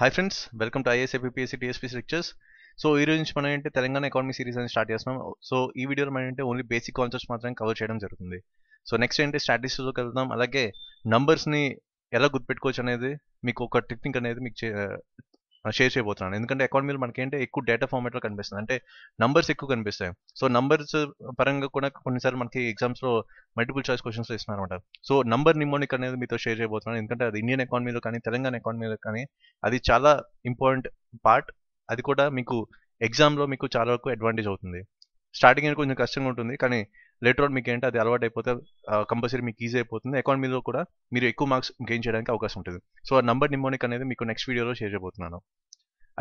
Hi friends, welcome to IAS APSC TSPC lectures. So ఈ రోజు నుంచి మనం ఏంటి తెలంగాణ ఎకానమీ సిరీస్ అని స్టార్ట్ చేస్తున్నాం. సో ఈ వీడియోలో మనం ఏంటి ఓన్లీ బేసిక్ కాన్సెప్ట్స్ మాత్రమే కవర్ చేయడం జరుగుతుంది. సో నెక్స్ట్ ఏంటి స్టాటిస్టిక్స్లోకి వెళ్దాం. అలాగే నంబర్స్ని ఎలా గుర్తుపెట్టుకోవచ్చు అనేది మీకు ఒక టెక్నిక్ అనేది మీకు షేర్ చేయబోతున్నాను. ఎందుకంటే ఎకానమీలో మనకేంటి ఎక్కువ డేటా ఫార్మాట్లో కనిపిస్తుంది, అంటే నంబర్స్ ఎక్కువ కనిపిస్తాయి. సో నంబర్స్ పరంగా కూడా కొన్నిసార్లు మనకి ఎగ్జామ్స్లో మల్టిపుల్ చాయిస్ క్వశ్చన్స్ ఇస్తున్నారు అనమాట. సో నంబర్ నిమోనిక్ అనేది మీతో షేర్ చేయబోతున్నాను. ఎందుకంటే అది ఇండియన్ ఎకానమీలో కానీ తెలంగాణ ఎకానమీలో కానీ అది చాలా ఇంపార్టెంట్ పార్ట్. అది కూడా మీకు ఎగ్జామ్లో మీకు చాలా వరకు అడ్వాంటేజ్ అవుతుంది. స్టార్టింగ్ అనేది కొంచెం కష్టంగా ఉంటుంది, కానీ లేటర్ ఆన్ మీకు ఏంటి అది అలవాటు అయిపోతే కంపల్సరీ మీకు ఈజీ అయిపోతుంది. ఎకానమీలో కూడా మీరు ఎక్కువ మార్క్స్ గెయిన్ చేయడానికి అవకాశం ఉంటుంది. సో ఆ నంబర్ నిమోనిక్ అనేది మీకు నెక్స్ట్ వీడియోలో షేర్ చేయబోతున్నాను.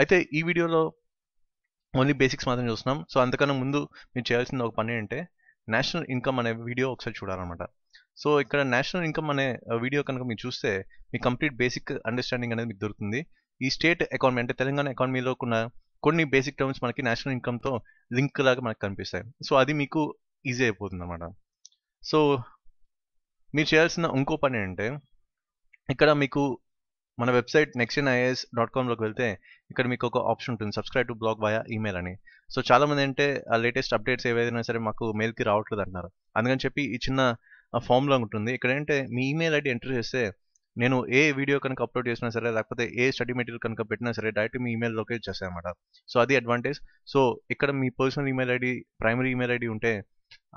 అయితే ఈ వీడియోలో ఓన్లీ బేసిక్స్ మాత్రం చూస్తున్నాం. సో అంతకన్నా ముందు మీరు చేయాల్సిన ఒక పని ఏంటంటే నేషనల్ ఇన్కమ్ అనే వీడియో ఒకసారి చూడాలన్నమాట. సో ఇక్కడ నేషనల్ ఇన్కమ్ అనే వీడియో కనుక మీరు చూస్తే మీకు కంప్లీట్ బేసిక్ అండర్స్టాండింగ్ అనేది మీకు దొరుకుతుంది. ఈ స్టేట్ ఎకానమీ అంటే తెలంగాణ ఎకానమీలో కొన్ని బేసిక్ టర్మ్స్ మనకి నేషనల్ ఇన్కమ్తో లింక్ లాగా మనకు కనిపిస్తాయి. సో అది మీకు ఈజీ అయిపోతుంది అన్నమాట. సో మీరు చేయాల్సిన ఇంకో పని ఏంటంటే ఇక్కడ మీకు మన వెబ్సైట్ nextinIAS.com వెళ్తే ఇక్కడ మీకు ఒక ఆప్షన్ ఉంటుంది, subscribe to blog via email అని. సో చాలా మంది అంటే ఆ లేటెస్ట్ అప్డేట్స్ ఏవైనా సరే మాకు మెయిల్కి రావట్లేదు అంటున్నారు. అందుకని చెప్పి ఈ చిన్న ఫామ్లో ఉంటుంది. ఇక్కడ ఏంటంటే మీ ఈమెయిల్ ఐడి ఎంటర్ చేస్తే నేను ఏ వీడియో కనుక అప్లోడ్ చేసినా సరే, లేకపోతే ఏ స్టడీ మెటీరియల్ కనుక పెట్టినా సరే డైరెక్ట్ మీ ఈమెయిల్లోకి వచ్చేస్తాయి అన్నమాట. సో అది అడ్వాంటేజ్. సో ఇక్కడ మీ personal email ID, primary email ID ఉంటే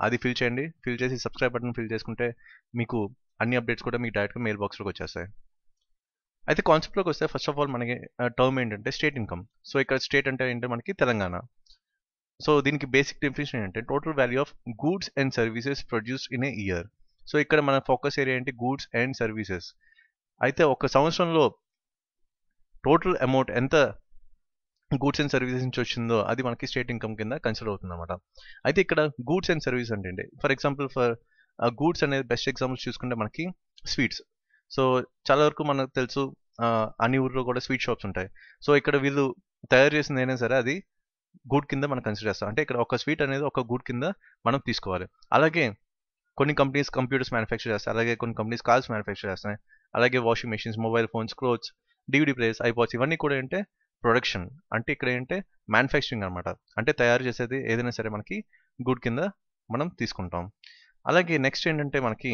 అది ఫిల్ చేయండి. ఫిల్ చేసి సబ్స్క్రైబ్ బటన్ ఫిల్ చేసుకుంటే మీకు అన్ని అప్డేట్స్ కూడా మీకు డైరెక్ట్గా మెయిల్ బాక్స్లోకి వచ్చేస్తాయి. అయితే కాన్సెప్ట్లోకి వస్తే ఫస్ట్ ఆఫ్ ఆల్ మనకి టర్మ్ ఏంటంటే స్టేట్ ఇన్కమ్. సో ఇక్కడ స్టేట్ అంటే ఏంటంటే మనకి తెలంగాణ. సో దీనికి బేసిక్ డెఫినేషన్ ఏంటంటే total value of goods and services produced in a year. So ఇక్కడ మన ఫోకస్ ఏరియా ఏంటి, గూడ్స్ అండ్ సర్వీసెస్. అయితే ఒక సంవత్సరంలో టోటల్ అమౌంట్ ఎంత గూడ్స్ అండ్ సర్వీసెస్ నుంచి వచ్చిందో అది మనకి స్టేట్ ఇన్కమ్ కింద కన్సిడర్ అవుతుంది అనమాట. అయితే ఇక్కడ గూడ్స్ అండ్ సర్వీస్ అంటే ఫర్ ఎగ్జాంపుల్ గూడ్స్ అనేది బెస్ట్ ఎగ్జాంపుల్స్ చూసుకుంటే మనకి స్వీట్స్. సో చాలా వరకు మనకు తెలుసు అన్ని ఊర్లో కూడా స్వీట్ షాప్స్ ఉంటాయి. సో ఇక్కడ వీళ్ళు తయారు చేసింది అయినా సరే అది గూడ్ కింద మనం కన్సిడర్ చేస్తాం. అంటే ఇక్కడ ఒక స్వీట్ అనేది ఒక గూడ్ కింద మనం తీసుకోవాలి. అలాగే కొన్ని కంపెనీస్ కంప్యూటర్స్ మ్యానుఫ్యాక్చర్ చేస్తాయి, అలాగే కొన్ని కంపెనీస్ కార్స్ మ్యానుఫ్యాక్చర్ చేస్తాయి, అలాగే washing machines, mobile phones, clothes, DVD players, iPods ఇవన్నీ కూడా ఏంటంటే ప్రొడక్షన్. అంటే ఇక్కడ ఏంటంటే మ్యానుఫ్యాక్చరింగ్ అనమాట. అంటే తయారు చేసేది ఏదైనా సరే మనకి గుడ్ కింద మనం తీసుకుంటాం. అలాగే నెక్స్ట్ ఏంటంటే మనకి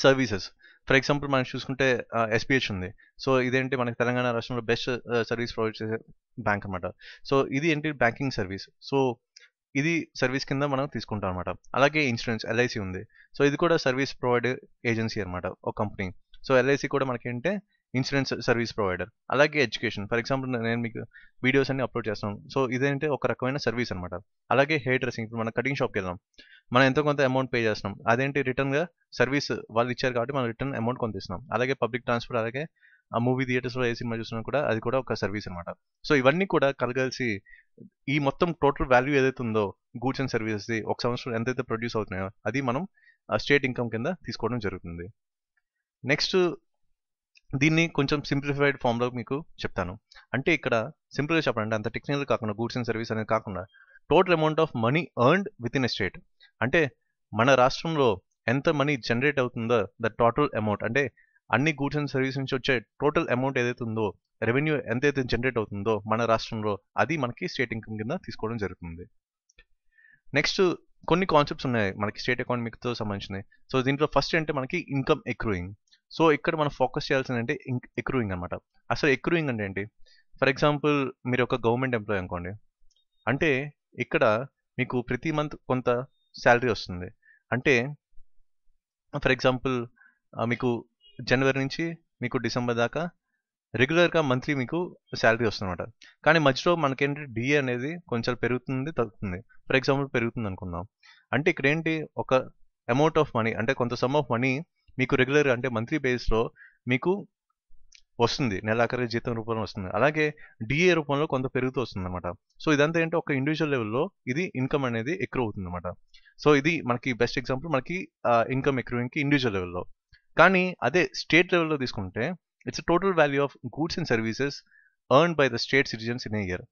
సర్వీసెస్. ఫర్ ఎగ్జాంపుల్ మనం చూసుకుంటే ఎస్బిహెచ్ ఉంది. సో ఇదేంటి మనకి తెలంగాణ రాష్ట్రంలో బెస్ట్ సర్వీస్ ప్రొవైడ్ చేసే బ్యాంక్ అనమాట. సో ఇది ఏంటి బ్యాంకింగ్ సర్వీస్. సో ఇది సర్వీస్ కింద మనం తీసుకుంటాం అనమాట. అలాగే ఇన్సూరెన్స్, ఎల్ఐసి ఉంది. సో ఇది కూడా సర్వీస్ ప్రొవైడ్ ఏజెన్సీ అనమాట, ఒక కంపెనీ. సో ఎల్ఐసి కూడా మనకి ఏంటంటే ఇన్సూరెన్స్ సర్వీస్ ప్రొవైడర్. అలాగే ఎడ్యుకేషన్, ఫర్ ఎగ్జాంపుల్ నేను మీకు వీడియోస్ అన్ని అప్లోడ్ చేస్తాను. సో ఇదేంటే ఒక రకమైన సర్వీస్ అనమాట. అలాగే హెయిర్ డ్రెస్సింగ్, ఇప్పుడు మనం కటింగ్ షాప్కి వెళ్దాం, మనం ఎంతో కొంత అమౌంట్ పే చేస్తున్నాం, అదేంటి రిటర్న్గా సర్వీస్ వాళ్ళు ఇచ్చారు కాబట్టి మనం రిటర్న్ అమౌంట్ కొంత ఇస్తున్నాం. అలాగే పబ్లిక్ ట్రాన్స్పోర్ట్, అలాగే ఆ మూవీ థియేటర్స్లో ఏ సినిమా చూసినా కూడా అది కూడా ఒక సర్వీస్ అనమాట. సో ఇవన్నీ కూడా కలగలిసి ఈ మొత్తం టోటల్ వాల్యూ ఏదైతే ఉందో గూడ్స్ అండ్ సర్వీసెస్ ఒక సంవత్సరం ఎంతైతే ప్రొడ్యూస్ అవుతున్నాయో అది మనం స్టేట్ ఇన్కమ్ కింద తీసుకోవడం జరుగుతుంది. నెక్స్ట్ దీన్ని కొంచెం సింప్లిఫైడ్ ఫామ్లో మీకు చెప్తాను. అంటే ఇక్కడ సింపుల్గా చెప్పాలంటే అంత టెక్నికల్ కాకుండా, గూడ్స్ అండ్ సర్వీస్ అనేది కాకుండా total amount of money earned with in a state. అంటే మన రాష్ట్రంలో ఎంత మనీ జనరేట్ అవుతుందో ద టోటల్ అమౌంట్, అంటే అన్ని గూడ్స్ అండ్ సర్వీస్ నుంచి వచ్చే టోటల్ అమౌంట్ ఏదైతే ఉందో, రెవెన్యూ ఎంతైతే జనరేట్ అవుతుందో మన రాష్ట్రంలో అది మనకి స్టేట్ ఇన్కమ్ కింద తీసుకోవడం జరుగుతుంది. నెక్స్ట్ కొన్ని కాన్సెప్ట్స్ ఉన్నాయి మనకి స్టేట్ ఎకానమీతో సంబంధించినవి. సో దీంట్లో ఫస్ట్ అంటే మనకి ఇన్కమ్ ఎక్రూయింగ్. సో ఇక్కడ మనం ఫోకస్ చేయాల్సింది అంటే ఎక్రూయింగ్ అనమాట. అసలు ఎక్రూయింగ్ అంటే ఏంటి? ఫర్ ఎగ్జాంపుల్ మీరు ఒక గవర్నమెంట్ ఎంప్లాయీ అనుకోండి. అంటే ఇక్కడ మీకు ప్రతి మంత్ కొంత శాలరీ వస్తుంది. అంటే ఫర్ ఎగ్జాంపుల్ మీకు జనవరి నుంచి మీకు డిసెంబర్ దాకా రెగ్యులర్గా మంత్లీ మీకు శాలరీ వస్తుందన్నమాట. కానీ మధ్యలో మనకేంటంటే డిఏ అనేది కొంచెం పెరుగుతుంది, తగ్గుతుంది. ఫర్ ఎగ్జాంపుల్ పెరుగుతుంది అనుకుందాం. అంటే ఇక్కడ ఏంటి, ఒక అమౌంట్ ఆఫ్ మనీ, అంటే కొంత సమ్ ఆఫ్ మనీ మీకు రెగ్యులర్గా అంటే మంత్లీ బేస్లో మీకు వస్తుంది, నెలాఖరి జీతం రూపంలో వస్తుంది. అలాగే డిఏ రూపంలో కొంత పెరుగుతూ వస్తుంది అనమాట. సో ఇదంతా ఏంటో ఒక ఇండివిజువల్ లెవెల్లో ఇది ఇన్కమ్ అనేది ఎక్కువ అవుతుంది అనమాట. సో ఇది మనకి బెస్ట్ ఎగ్జాంపుల్ మనకి ఇన్కమ్ ఎక్కువకి ఇండివిజువల్ లెవెల్లో. కానీ అదే స్టేట్ లెవెల్లో తీసుకుంటే it's total value of goods and services earn by the state citizens in a year.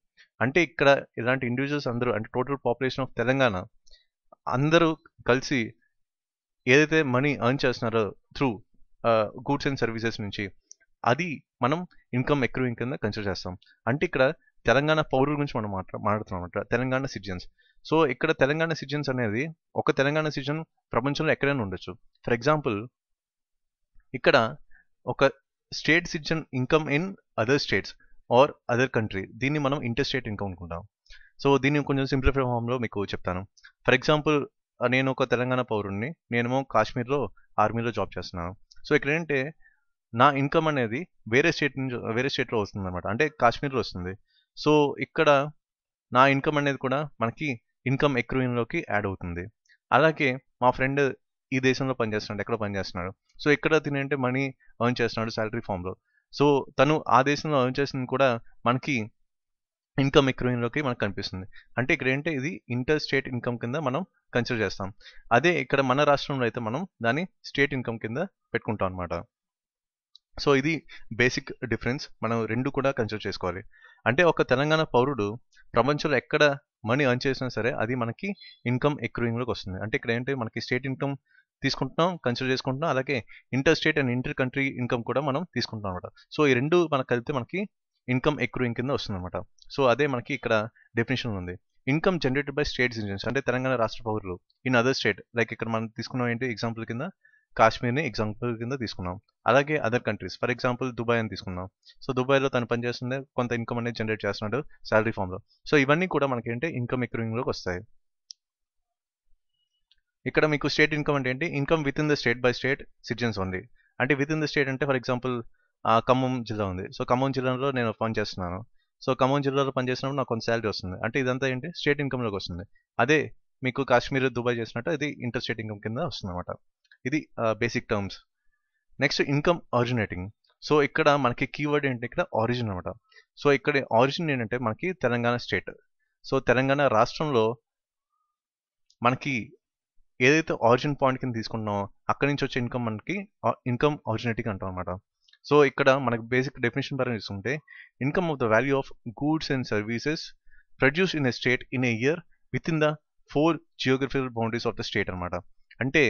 అంటే ఇక్కడ ఇలాంటి ఇండివిజువల్స్ అందరూ, అంటే టోటల్ పాపులేషన్ ఆఫ్ తెలంగాణ అందరూ కలిసి ఏదైతే మనీ ఎర్న్ చేస్తున్నారో త్రూ గూడ్స్ అండ్ సర్వీసెస్ నుంచి, అది మనం ఇన్కమ్ ఎక్రూయింగ్ కింద కన్సిడర్ చేస్తాం. అంటే ఇక్కడ తెలంగాణ పౌరుల గురించి మనం మాట్లాడుతున్నాం అనమాట, తెలంగాణ సిటిజన్స్. సో ఇక్కడ తెలంగాణ సిటిజన్స్ అనేది ఒక తెలంగాణ సిటిజన్ ప్రపంచంలో ఎక్కడైనా ఉండొచ్చు. ఫర్ ఎగ్జాంపుల్ ఇక్కడ ఒక state citizen income in other states or other country, దీన్ని మనం ఇంటర్ స్టేట్ ఇన్కమ్ అనుకుంటాం. సో దీన్ని కొంచెం సింప్లిఫై ఫామ్లో మీకు చెప్తాను. ఫర్ ఎగ్జాంపుల్ నేను ఒక తెలంగాణ పౌరుడిని, నేనేమో కాశ్మీర్లో ఆర్మీలో జాబ్ చేస్తున్నాను. సో ఇక్కడ ఏంటంటే నా ఇన్కమ్ అనేది వేరే స్టేట్లో వస్తుంది అనమాట, అంటే కాశ్మీర్లో వస్తుంది. సో ఇక్కడ నా ఇన్కమ్ అనేది కూడా మనకి ఇన్కమ్ ఎక్రూయింగ్లోకి యాడ్ అవుతుంది. అలాగే మా ఫ్రెండ్ ఈ దేశంలో పనిచేస్తున్నాడు, ఎక్కడ పనిచేస్తున్నాడు, సో ఇక్కడ తినంటే మనీ ఎర్న్ చేస్తున్నాడు శాలరీ ఫామ్లో. సో తను ఆ దేశంలో ఎర్న్ చేసింది కూడా మనకి ఇన్కమ్ ఎక్రూయింగ్లోకి మనకు కనిపిస్తుంది. అంటే ఇక్కడ ఏంటంటే ఇది ఇంటర్ స్టేట్ ఇన్కమ్ కింద మనం కన్సిడర్ చేస్తాం. అదే ఇక్కడ మన రాష్ట్రంలో అయితే మనం దాన్ని స్టేట్ ఇన్కమ్ కింద పెట్టుకుంటాం అనమాట. సో ఇది బేసిక్ డిఫరెన్స్, మనం రెండు కూడా కన్సిడర్ చేసుకోవాలి. అంటే ఒక తెలంగాణ పౌరుడు ప్రపంచంలో ఎక్కడ మనీ ఎర్న్ చేసినా సరే అది మనకి ఇన్కమ్ ఎక్రూయింగ్లోకి వస్తుంది. అంటే ఇక్కడ ఏంటంటే మనకి స్టేట్ ఇన్కమ్ తీసుకుంటున్నాం, కన్సిడర్ చేసుకుంటున్నాం, అలాగే inter state and inter country income కూడా మనం తీసుకుంటాం అనమాట. సో ఈ రెండు మనకు కలిపితే మనకి ఇన్కమ్ ఎక్రూయింగ్ కింద వస్తుంది అనమాట. సో అదే మనకి ఇక్కడ డెఫినేషన్ ఉంది. Income generated by state citizens, అంటే తెలంగాణ రాష్ట్ర పౌరులు ఇన్ అదర్ స్టేట్, లైక్ ఇక్కడ మనం తీసుకున్నాం ఏంటి ఎగ్జాంపుల్ కింద కాశ్మీర్ని ఎగ్జాంపుల్ కింద తీసుకున్నాం. అలాగే other countries, for example Dubai అని తీసుకున్నాం. సో దుబాయ్లో తను పనిచేస్తుంది, కొంత ఇన్కమ్ అనేది జనరేట్ చేస్తున్నాడు శాలరీ ఫామ్లో. సో ఇవన్నీ కూడా మనకి ఏంటి ఇన్కమ్ ఎక్రూయింగ్లోకి వస్తాయి. ఇక్కడ మీకు స్టేట్ ఇన్కమ్ అంటే ఏంటి, income with in the state by state citizens only. అంటే విత్ ఇన్ ద స్టేట్ అంటే ఫర్ ఎగ్జాంపుల్ ఖమ్మం జిల్లా ఉంది, సో ఖమ్మం జిల్లాలో నేను పనిచేస్తున్నాను. సో ఖమ్మం జిల్లాలో పనిచేసినప్పుడు నాకు కొంత శాలరీ వస్తుంది, అంటే ఇదంతా ఏంటి స్టేట్ ఇన్కమ్లోకి వస్తుంది. అదే మీకు కాశ్మీర్ దుబాయ్ చేసినట్టు ఇది ఇంటర్ స్టేట్ ఇన్కమ్ కింద వస్తుంది అనమాట. ఇది basic terms. Next income originating. So ఇక్కడ మనకి కీవర్డ్ ఏంటి, ఇక్కడ ఆరిజిన్ అనమాట. సో ఇక్కడ ఆరిజిన్ ఏంటంటే మనకి తెలంగాణ స్టేట్. సో తెలంగాణ రాష్ట్రంలో మనకి ఏదైతే ఆరిజిన్ పాయింట్ కింద తీసుకుంటున్నామో అక్కడి నుంచి వచ్చే ఇన్కమ్ మనకి ఇన్కమ్ ఆరిజినేటింగ్ అంటాం అనమాట. సో ఇక్కడ మనకి బేసిక్ డెఫినేషన్ పరంగా చూసుకుంటే income of the value of goods and services produce in a state in a year with in the 4 geographical boundaries of the state అనమాట. అంటే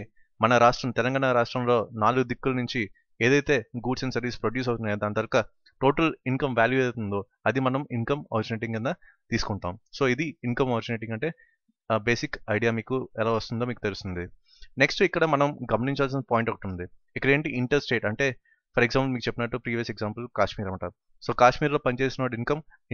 మన రాష్ట్రం తెలంగాణ రాష్ట్రంలో 4 దిక్కుల నుంచి ఏదైతే గూడ్స్ అండ్ సర్వీస్ ప్రొడ్యూస్ అవుతున్నాయో దాని తర్వాత టోటల్ ఇన్కమ్ వాల్యూ ఏదైతుందో అది మనం ఇన్కమ్ ఆరిజినేటింగ్ కింద తీసుకుంటాం. సో ఇది ఇన్కమ్ ఆరిజినేటింగ్ అంటే బేసిక్ ఐడియా మీకు ఎలా వస్తుందో మీకు తెలుస్తుంది. నెక్స్ట్ ఇక్కడ మనం గమనించాల్సిన పాయింట్ ఒకటి ఉంది. ఇక్కడ ఏంటి ఇంటర్ స్టేట్ అంటే ఫర్ ఎగ్జాంపుల్ మీకు చెప్పినట్టు ప్రీవియస్ ఎగ్జాంపుల్ కాశ్మీర్ అనమాట. సో కాశ్మీర్లో పనిచేసిన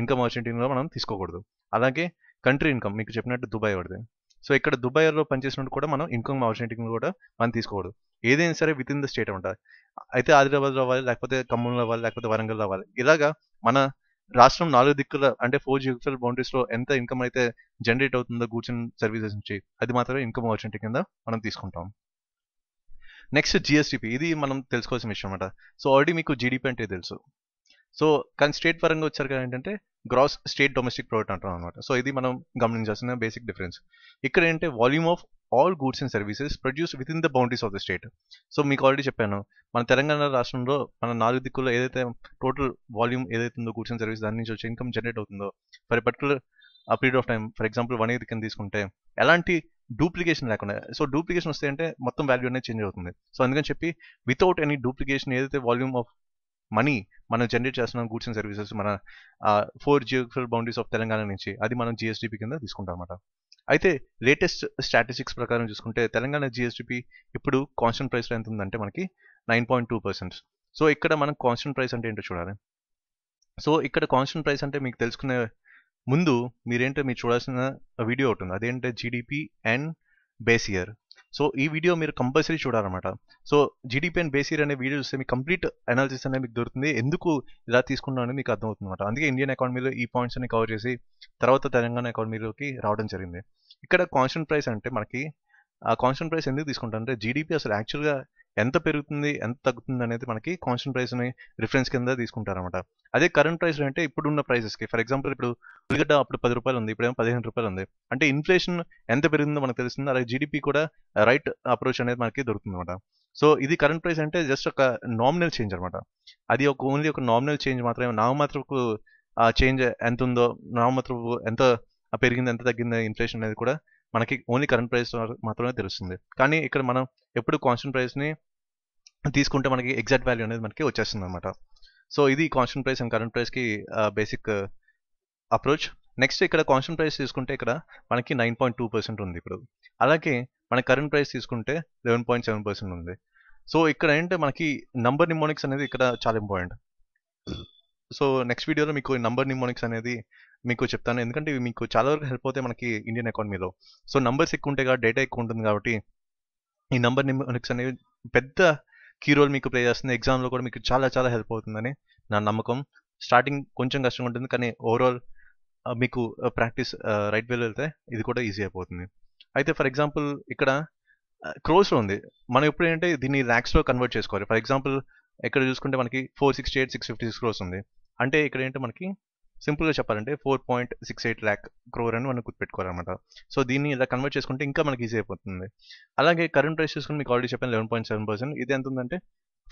ఇన్కమ్ ఆరిజినేటింగ్లో మనం తీసుకోకూడదు. అలాగే కంట్రీ ఇన్కమ్ మీకు చెప్పినట్టు దుబాయ్ వాడిది. సో ఇక్కడ దుబాయ్లో పనిచేసినట్టు కూడా మనం ఇన్కమ్ ఆరిజినేటింగ్ కూడా మనం తీసుకోకూడదు. ఏదైనా సరే విత్ ఇన్ ద స్టేట్ ఉంటుంది. అయితే ఆదిలాబాద్లో అవ్వాలి, లేకపోతే ఖమ్మంలో అవ్వాలి, లేకపోతే వరంగల్లో అవ్వాలి. ఇలాగా మన రాష్ట్రం 4 దిక్కుల అంటే 4 జియోగ్రఫికల్ బౌండరీస్లో ఎంత ఇన్కమ్ అయితే జనరేట్ అవుతుందో గూడ్స్ అండ్ సర్వీసెస్ నుంచి అది మాత్రమే ఇన్కమ్ ఆరిజినేటింగ్ కింద మనం తీసుకుంటాం. నెక్స్ట్ జిఎస్డిపి, ఇది మనం తెలుసుకోవాల్సిన విషయం అనమాట. సో ఆల్రెడీ మీకు జీడిపి అంటే తెలుసు. సో కానీ స్టేట్ పరంగా వచ్చారు కదా ఏంటంటే గ్రాస్ స్టేట్ డొమెస్టిక్ ప్రోడక్ట్ అంటాం అనమాట. సో ఇది మనం గమనించాల్సిన బేసిక్ డిఫరెన్స్. ఇక్కడ ఏంటంటే volume of all goods and services produce with in the boundaries of the state. So మీకు ఆల్రెడీ చెప్పాను, మన తెలంగాణ రాష్ట్రంలో మన 4 దిక్కుల్లో ఏదైతే టోటల్ వాల్యూమ్ ఏదైతే ఉందో గూడ్స్ అండ్ సర్వీస్ దాని నుంచి వచ్చే ఇన్కమ్ జనరేట్ అవుతుందో ఫర్ పర్టికులర్ ఆ period of time, for example 1 year కింద తీసుకుంటే ఎలాంటి డూప్లికేషన్ లేకుండా, సో డూప్లికేషన్ వస్తే అంటే మొత్తం వాల్యూ అనేది చేంజ్ అవుతుంది. సో అందుకని చెప్పి వితౌట్ ఎనీ డూప్లికేషన్ ఏదైతే వాల్యూమ్ ఆఫ్ మనీ మనం జనరేట్ చేస్తున్నాం గూడ్స్ అండ్ సర్వీసెస్ మన 4 జియోగ్రఫికల్ బౌండరీస్ ఆఫ్ తెలంగాణ నుంచి అది మనం జిఎస్డిపి కింద తీసుకుంటాం అన్నమాట. అయితే లేటెస్ట్ స్టాటిస్టిక్స్ ప్రకారం చూసుకుంటే తెలంగాణ జిఎస్డిపి ఇప్పుడు కాన్స్టెంట్ ప్రైస్లో ఎంత ఉందంటే మనకి 9.2%. సో ఇక్కడ మనం కాన్స్టెంట్ ప్రైస్ అంటే ఏంటో చూడాలి. సో ఇక్కడ కాన్స్టెంట్ ప్రైస్ అంటే మీకు తెలుసుకునే ముందు మీరు చూడాల్సిన వీడియో ఒకటి ఉంది, అదేంటే GDP and base year. So ఈ వీడియో మీరు కంపల్సరీ చూడాలన్నమాట. So GDP and base year అనే వీడియో చూస్తే మీకు కంప్లీట్ అనాలిసిస్ అనేది మీకు దొరుకుతుంది, ఎందుకు ఇలా తీసుకున్నాం అనేది మీకు అర్థమవుతుంది అనమాట. అందుకే ఇండియన్ ఎకానమీలో ఈ పాయింట్స్ అన్ని కవర్ చేసి తర్వాత తెలంగాణ ఎకానమీలోకి రావడం జరిగింది. ఇక్కడ కాన్స్టెంట్ ప్రైస్ అంటే మనకి ఆ కాన్స్టెంట్ ప్రైస్ ఎందుకు తీసుకుంటాం అంటే జీడిపి అసలు యాక్చువల్గా ఎంత పెరుగుతుంది ఎంత తగ్గుతుంది అనేది మనకి కాన్స్టెంట్ ప్రైస్ని రిఫరెన్స్ కింద తీసుకుంటారనమాట. అదే కరెంట్ ప్రైస్ అంటే ఇప్పుడున్న ప్రైసెస్కి, ఫర్ ఎగ్జాంపుల్ ఇప్పుడు ఉల్లిగడ్డ అప్పుడు 10 రూపాయలు ఉంది, ఇప్పుడేమో 15 రూపాయలు ఉంది. అంటే ఇన్ఫ్లేషన్ ఎంత పెరిగిందో మనకు తెలుస్తుంది, అలాగే జీడిపి కూడా రైట్ అప్రోచ్ అనేది మనకి దొరుకుతుంది అనమాట. సో ఇది కరెంట్ ప్రైస్ అంటే జస్ట్ ఒక నామినల్ చేంజ్ అనమాట. అది ఓన్లీ ఒక నామినల్ చేంజ్ మాత్రమే, నామమాత్రపు ఆ చేంజ్ ఎంత ఉందో, నామమాత్రపు ఎంత పెరిగింది ఎంత తగ్గింది ఇన్ఫ్లేషన్ అనేది కూడా మనకి ఓన్లీ కరెంట్ ప్రైస్ మాత్రమే తెలుస్తుంది. కానీ ఇక్కడ మనం ఎప్పుడు కాన్స్టెంట్ ప్రైస్ని తీసుకుంటే మనకి ఎగ్జాక్ట్ వాల్యూ అనేది మనకి వచ్చేస్తుంది అనమాట. సో ఇది కాన్స్టెంట్ ప్రైస్ అండ్ కరెంట్ ప్రైస్కి బేసిక్ అప్రోచ్. నెక్స్ట్ ఇక్కడ కాన్స్టెంట్ ప్రైస్ తీసుకుంటే ఇక్కడ మనకి 9.2% ఉంది ఇప్పుడు. అలాగే మన కరెంట్ ప్రైస్ తీసుకుంటే 11.7% ఉంది. సో ఇక్కడ ఏంటంటే మనకి నంబర్ నిమోనిక్స్ అనేది ఇక్కడ చాలా ఇంపార్టెంట్. సో నెక్స్ట్ వీడియోలో మీకు నంబర్ నిమోనిక్స్ అనేది మీకు చెప్తాను, ఎందుకంటే ఇవి మీకు చాలా వరకు హెల్ప్ అవుతాయి మనకి ఇండియన్ ఎకానమీలో. సో నంబర్స్ ఎక్కువ ఉంటాయి కాబట్టి, డేటా ఎక్కువ ఉంటుంది కాబట్టి ఈ నంబర్ నిమోనిక్స్ అనేవి పెద్ద కీ రోల్ మీకు ప్లే చేస్తుంది. ఎగ్జామ్లో కూడా మీకు చాలా చాలా హెల్ప్ అవుతుందని నా నమ్మకం. స్టార్టింగ్ కొంచెం కష్టంగా ఉంటుంది, కానీ ఓవరాల్ మీకు ప్రాక్టీస్ రైట్ వేలో వెళ్తే ఇది కూడా ఈజీ అయిపోతుంది. అయితే ఫర్ ఎగ్జాంపుల్ ఇక్కడ క్రోస్లో ఉంది, మనం ఎప్పుడు ఏంటంటే దీన్ని ల్యాక్స్లో కన్వర్ట్ చేసుకోవాలి. ఫర్ ఎగ్జాంపుల్ ఇక్కడ చూసుకుంటే మనకి 468,656 crores ఉంది. అంటే ఇక్కడ ఏంటంటే మనకి సింపుల్గా చెప్పాలంటే 4.68 lakh crore అని మనం గుర్తుపెట్టుకోవాలన్నమాట. సో దీన్ని ఇలా కన్వర్ట్ చేసుకుంటే ఇంకా మనకి ఈజీ అయిపోతుంది. అలాగే కరెంట్ ప్రైస్ చూసుకుని మీకు ఆల్రెడీ చెప్పాను 11.7%. ఇది ఎంత ఉందంటే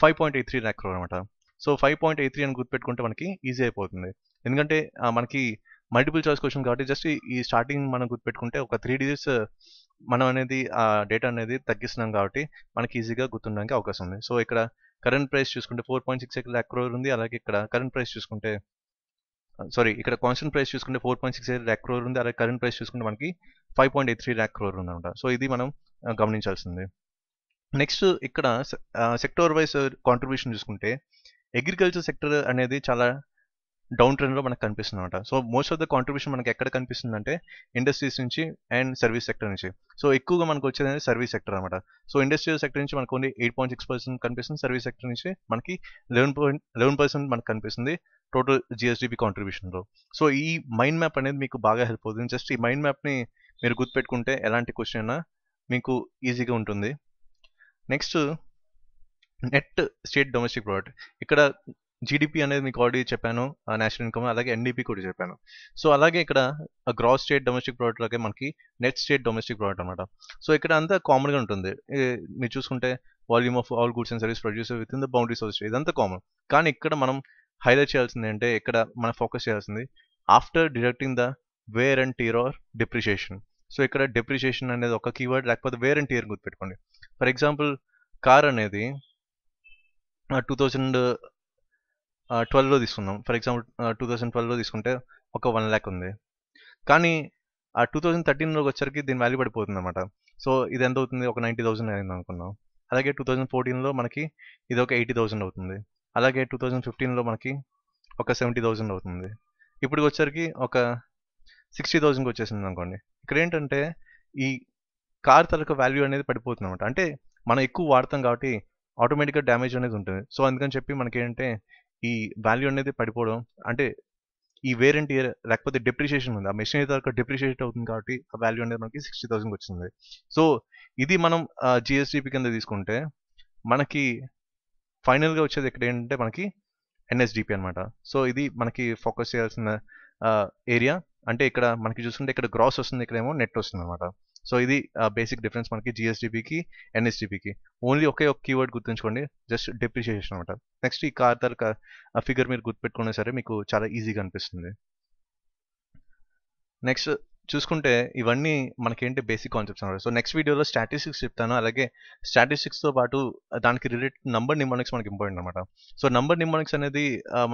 5.83 lakh crore అనమాట. సో 5.83 అని గుర్తుపెట్టుకుంటే మనకి ఈజీ అయిపోతుంది, ఎందుకంటే మనకి మల్టిపుల్ చాయిస్ క్వశ్చన్ కాబట్టి జస్ట్ ఈ స్టార్టింగ్ మనం గుర్తుపెట్టుకుంటే ఒక 3 digits మనం అనేది ఆ డేటా అనేది తగ్గిస్తున్నాం కాబట్టి మనకి ఈజీగా గుర్తుండడానికి అవకాశం ఉంది. సో ఇక్కడ కరెంట్ ప్రైస్ చూసుకుంటే 4.68 lakh crore ఉంది. అలాగే ఇక్కడ కరెంట్ ప్రైస్ చూసుకుంటే ఇక్కడ కాన్స్టెంట్ ప్రైస్ చూసుకుంటే 4.68 lakh crore ఉంది. అలాగే కరెంట్ ప్రైస్ చూసుకుంటే మనకి 5.83 lakh crore ఉంది అనమాట. సో ఇది మనం గమనించాల్సింది. నెక్స్ట్ ఇక్కడ సెక్టర్ వైజ్ కాంట్రిబ్యూషన్ చూసుకుంటే అగ్రికల్చర్ సెక్టర్ అనేది చాలా డౌన్ ట్రెండ్లో మనకు కనిపిస్తుంది అనమాట. So most of the contribution మనకి ఎక్కడ కనిపిస్తుంది అంటే ఇండస్ట్రీస్ నుంచి అండ్ సర్వీస్ సెక్టర్ నుంచి. సో ఎక్కువగా మనకు వచ్చేది అనేది సర్వీస్ సెక్టర్ అనమాట. సో ఇండస్ట్రియల్ సెక్టర్ నుంచి మనకు ఓన్లీ 8.6% కనిపిస్తుంది. సర్వీస్ సెక్టర్ నుంచి మనకి 11% మనకు కనిపిస్తుంది టోటల్ జిఎస్డిపి కాంట్రిబ్యూషన్లో. సో ఈ మైండ్ మ్యాప్ అనేది మీకు బాగా హెల్ప్ అవుతుంది. జస్ట్ ఈ మైండ్ మ్యాప్ని మీరు గుర్తుపెట్టుకుంటే ఎలాంటి క్వశ్చన్ అయినా మీకు ఈజీగా ఉంటుంది. Next net state domestic product. ఇక్కడ జీడిపి అనేది మీకు ఆల్రెడీ చెప్పాను, నేషనల్ ఇన్కమ్, అలాగే ఎన్డీపీ కూడా చెప్పాను. సో అలాగే ఇక్కడ గ్రాస్ స్టేట్ డొమెస్టిక్ ప్రోడక్ట్ లాగే మనకి నెట్ స్టేట్ డొమెస్టిక్ ప్రోడక్ట్ అనమాట. సో ఇక్కడ అంతా కామన్గా ఉంటుంది. మీరు చూసుకుంటే volume of all goods and service produce with in the boundaries of state, ఇదంతా కామన్. కానీ ఇక్కడ మనం హైలైట్ చేయాల్సింది అంటే ఇక్కడ మనం ఫోకస్ చేయాల్సింది after deducting the wear and tear or depreciation. So ఇక్కడ డిప్రిషియేషన్ అనేది ఒక కీవర్డ్, లేకపోతే వేర్ అండ్ టీర్ గుర్తుపెట్టుకోండి. ఫర్ ఎగ్జాంపుల్ కార్ అనేది 2012లో తీసుకుందాం. ఫర్ ఎగ్జాంపుల్ 2012లో తీసుకుంటే ఒక 1 lakh ఉంది. కానీ 2013లోకి వచ్చరికి దీని వాల్యూ పడిపోతుంది అనమాట. సో ఇది ఎంత అవుతుంది, ఒక 90,000 అయింది అనుకున్నాం. అలాగే 2014లో మనకి ఇది ఒక 80,000 అవుతుంది. అలాగే 2015లో మనకి ఒక 70,000 అవుతుంది. ఇప్పుడు వచ్చరికి ఒక 60,000కి వచ్చేసింది అనుకోండి. ఇక్కడ ఏంటంటే ఈ కార్ తలక వాల్యూ అనేది పడిపోతుంది అనమాట. అంటే మనం ఎక్కువ వాడతాం కాబట్టి ఆటోమేటిక్గా డ్యామేజ్ అనేది ఉంటుంది. సో అందుకని చెప్పి మనకి ఏంటంటే ఈ వాల్యూ అనేది పడిపోవడం, అంటే ఈ వేర్ అండ్ టియర్ లేకపోతే డిప్రిషియేషన్ ఉంది, ఆ మెషిన్ అయితే డిప్రిషియేట్ అవుతుంది కాబట్టి ఆ వాల్యూ అనేది మనకి 60,000 వచ్చింది. సో ఇది మనం జిఎస్డిపి కింద తీసుకుంటే మనకి ఫైనల్గా వచ్చేది ఇక్కడ ఏంటంటే మనకి ఎన్ఎస్డిపి అనమాట. సో ఇది మనకి ఫోకస్ చేయాల్సిన ఏరియా. అంటే ఇక్కడ మనకి చూసుకుంటే ఇక్కడ గ్రాస్ వస్తుంది, ఇక్కడేమో నెట్ వస్తుంది అనమాట. సో ఇది బేసిక్ డిఫరెన్స్ మనకి జిఎస్డిపికి ఎన్ఎస్డిపికి. ఓన్లీ ఒకే ఒక కీవర్డ్ గుర్తుంచుకోండి, జస్ట్ డిప్రిషియేషన్ అనమాట. నెక్స్ట్ ఈ కార్ ధర ఫిగర్ మీరు గుర్తుపెట్టుకున్నా సరే మీకు చాలా ఈజీగా అనిపిస్తుంది. నెక్స్ట్ చూసుకుంటే ఇవన్నీ మనకేంటి బేసిక్ కాన్సెప్ట్స్ అనమాట. సో నెక్స్ట్ వీడియోలో స్టాటిస్టిక్స్ చెప్తాను. అలాగే స్టాటిస్టిక్స్తో పాటు దానికి రిలేటెడ్ నంబర్ నిమోనిక్స్ మనకి ఇంపార్టెంట్ అనమాట. సో నంబర్ నిమోనిక్స్ అనేది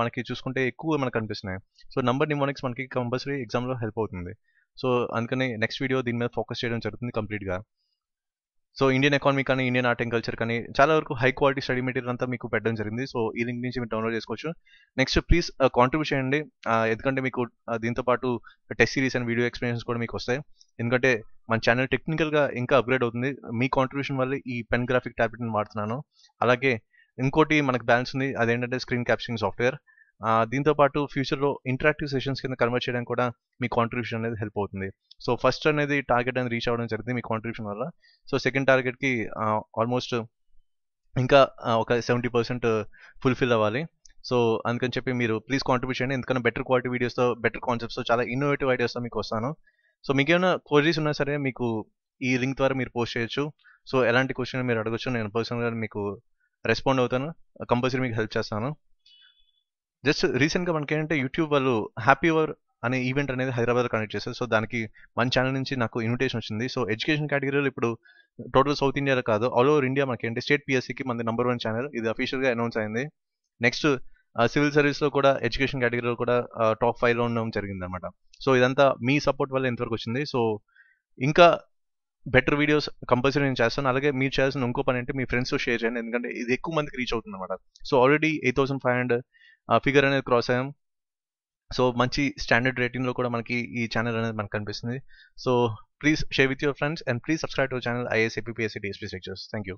మనకి చూసుకుంటే ఎక్కువ మనకు కనిపిస్తున్నాయి. సో నంబర్ నిమోనిక్స్ మనకి కంపల్సరీ ఎగ్జామ్లో హెల్ప్ అవుతుంది. సో అందుకని నెక్స్ట్ వీడియో దీని మీద ఫోకస్ చేయడం జరుగుతుంది కంప్లీట్గా. సో ఇండియన్ ఎకానమీ కానీ ఇండియన్ ఆర్ట్ అండ్ కల్చర్ కానీ చాలా వరకు హై క్వాలిటీ స్టడీ మెటీరియల్ అంతా మీకు పెట్టడం జరిగింది. సో ఈ లింక్ నుంచి మీరు డౌన్లోడ్ చేసుకోవచ్చు. నెక్స్ట్ ప్లీజ్ కాంట్రిబ్యూట్ చేయండి, ఎందుకంటే మీకు దీంతో పాటు test series and video explanations కూడా మీకు వస్తాయి. ఎందుకంటే మన ఛానల్ టెక్నికల్గా ఇంకా అప్గ్రేడ్ అవుతుంది. మీ కాంట్రిబ్యూషన్ వల్ల ఈ పెన్ గ్రాఫిక్ ట్యాబ్లెట్ని వాడుతున్నాను. అలాగే ఇంకోటి మనకు బ్యాలెన్స్ ఉంది, అదేంటంటే స్క్రీన్ క్యాప్చరింగ్ సాఫ్ట్వేర్. దీంతో పాటు ఫ్యూచర్లో ఇంటరాక్టివ్ సెషన్స్ కింద కన్వర్ట్ చేయడానికి కూడా మీ కాంట్రిబ్యూషన్ అనేది హెల్ప్ అవుతుంది. సో ఫస్ట్ అనేది టార్గెట్ అనేది రీచ్ అవ్వడం జరిగింది మీ కాంట్రిబ్యూషన్ వల్ల. సో సెకండ్ టార్గెట్కి ఆల్మోస్ట్ ఇంకా ఒక 70% ఫుల్ఫిల్ అవ్వాలి. సో అందుకని చెప్పి మీరు ప్లీజ్ కాంట్రిబ్యూట్ చేయండి, ఎందుకంటే బెటర్ క్వాలిటీ వీడియోస్తో, బెటర్ కాన్సెప్ట్స్తో, చాలా ఇన్నోవేటివ్ ఐడియాస్తో మీకు వస్తాను. సో మీకు ఏమైనా క్వరీస్ ఉన్నా సరే మీకు ఈ లింక్ ద్వారా మీరు పోస్ట్ చేయొచ్చు. సో ఎలాంటి క్వశ్చన్ మీరు అడగచ్చు, నేను పర్సనల్గా మీకు రెస్పాండ్ అవుతాను, కంపల్సరీ మీకు హెల్ప్ చేస్తాను. జస్ట్ రీసెంట్గా మనకి ఏంటంటే యూట్యూబ్ వాళ్ళు హ్యాపీ అవర్ అనే ఈవెంట్ అనేది హైదరాబాద్లో కండక్ట్ చేస్తారు. సో దానికి మన ఛానల్ నుంచి నాకు ఇన్విటేషన్ వచ్చింది. సో ఎడ్యుకేషన్ కేటగిరీలో ఇప్పుడు టోటల్ సౌత్ ఇండియాలో కాదు, ఆల్ ఓవర్ ఇండియా మనకి ఏంటి స్టేట్ పిఎస్సికి మన నంబర్ 1 ఛానల్ ఇది అఫీషియల్గా అనౌన్స్ అయింది. నెక్స్ట్ సివిల్ సర్వీస్లో కూడా ఎడ్యుకేషన్ కేటగిరీలో కూడా టాప్ 5లో ఉండడం జరిగిందనమాట. సో ఇదంతా మీ సపోర్ట్ వల్ల ఇంతవరకు వచ్చింది. సో ఇంకా బెటర్ వీడియోస్ కంపల్సరీ నేను చేస్తాను. అలాగే మీరు చేయాల్సిన ఇంకో పని అంటే మీ ఫ్రెండ్స్తో షేర్ చేయండి, ఎందుకంటే ఇది ఎక్కువ మందికి రీచ్ అవుతుంది అనమాట. సో ఆల్రెడీ 8500 ఫిగర్ అనేది క్రాస్ అయ్యాం. సో మంచి స్టాండర్డ్ రేటింగ్లో కూడా మనకి ఈ ఛానల్ అనేది మనకు కనిపిస్తుంది. So please share with your friends and please subscribe to our channel IAS APPSC DSP Lectures. Thank you.